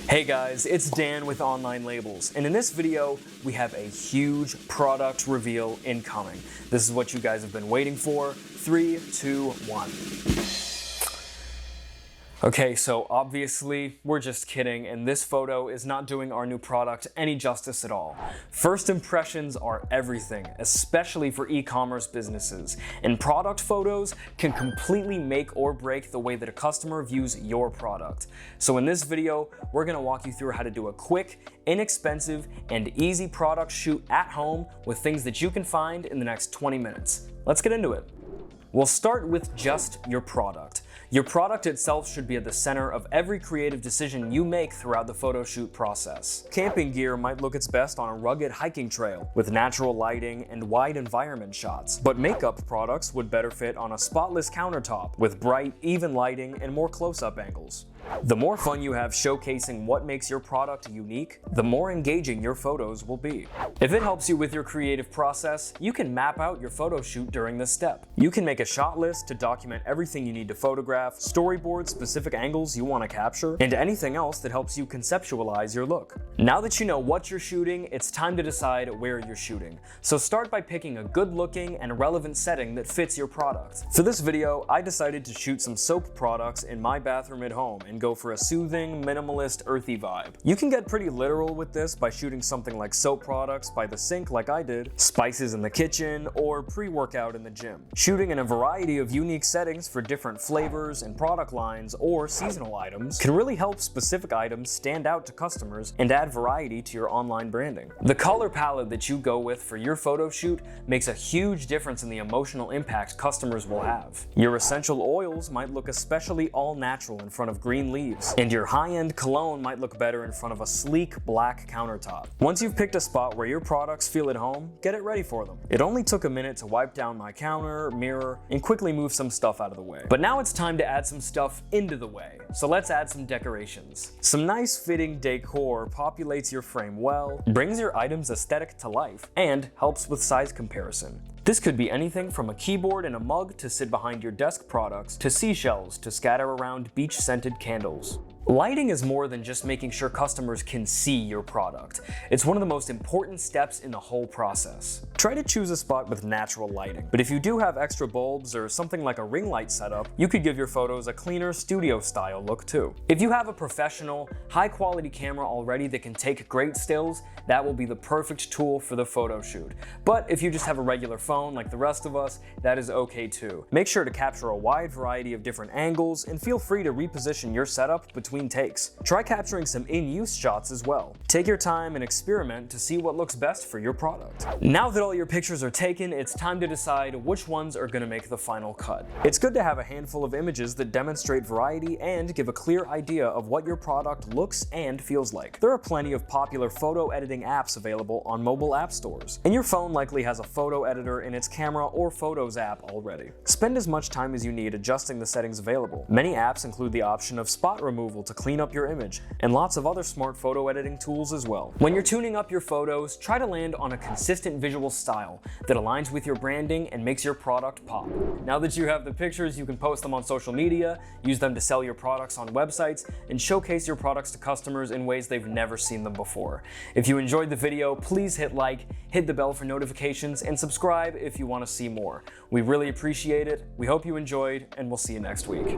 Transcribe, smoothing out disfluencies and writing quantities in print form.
Hey guys, it's Dan with OnlineLabels, and in this video, we have a huge product reveal incoming. This is what you guys have been waiting for. 3, 2, 1. Okay, so obviously, we're just kidding, and this photo is not doing our new product any justice at all. First impressions are everything, especially for e-commerce businesses, and product photos can completely make or break the way that a customer views your product. So in this video, we're gonna walk you through how to do a quick, inexpensive, and easy product shoot at home with things that you can find in the next 20 minutes. Let's get into it. We'll start with just your product. Your product itself should be at the center of every creative decision you make throughout the photo shoot process. Camping gear might look its best on a rugged hiking trail with natural lighting and wide environment shots, but makeup products would better fit on a spotless countertop with bright, even lighting and more close-up angles. The more fun you have showcasing what makes your product unique, the more engaging your photos will be. If it helps you with your creative process, you can map out your photo shoot during this step. You can make a shot list to document everything you need to photograph, storyboard specific angles you want to capture, and anything else that helps you conceptualize your look. Now that you know what you're shooting, it's time to decide where you're shooting. So start by picking a good-looking and relevant setting that fits your product. For this video, I decided to shoot some soap products in my bathroom at home and go for a soothing, minimalist, earthy vibe. You can get pretty literal with this by shooting something like soap products by the sink like I did, spices in the kitchen, or pre-workout in the gym. Shooting in a variety of unique settings for different flavors and product lines or seasonal items can really help specific items stand out to customers and add variety to your online branding. The color palette that you go with for your photo shoot makes a huge difference in the emotional impact customers will have. Your essential oils might look especially all natural in front of green leaves, and your high-end cologne might look better in front of a sleek black countertop. Once you've picked a spot where your products feel at home, get it ready for them. It only took a minute to wipe down my counter, mirror, and quickly move some stuff out of the way. But now it's time to add some stuff into the way. So let's add some decorations. Some nice fitting decor populates your frame well, brings your item's aesthetic to life, and helps with size comparison. This could be anything from a keyboard and a mug to sit behind your desk products, to seashells to scatter around beach-scented candles. Lighting is more than just making sure customers can see your product. It's one of the most important steps in the whole process. Try to choose a spot with natural lighting, but if you do have extra bulbs or something like a ring light setup, you could give your photos a cleaner studio-style look too. If you have a professional, high-quality camera already that can take great stills, that will be the perfect tool for the photo shoot. But if you just have a regular phone like the rest of us, that is okay too. Make sure to capture a wide variety of different angles and feel free to reposition your setup between takes. Try capturing some in-use shots as well. Take your time and experiment to see what looks best for your product. Now that all your pictures are taken, it's time to decide which ones are going to make the final cut. It's good to have a handful of images that demonstrate variety and give a clear idea of what your product looks and feels like. There are plenty of popular photo editing apps available on mobile app stores, and your phone likely has a photo editor in its camera or Photos app already. Spend as much time as you need adjusting the settings available. Many apps include the option of spot removal to clean up your image, and lots of other smart photo editing tools as well. When you're tuning up your photos, try to land on a consistent visual style that aligns with your branding and makes your product pop. Now that you have the pictures, you can post them on social media, use them to sell your products on websites, and showcase your products to customers in ways they've never seen them before. If you enjoyed the video, please hit like, hit the bell for notifications, and subscribe if you want to see more. We really appreciate it. We hope you enjoyed, and we'll see you next week.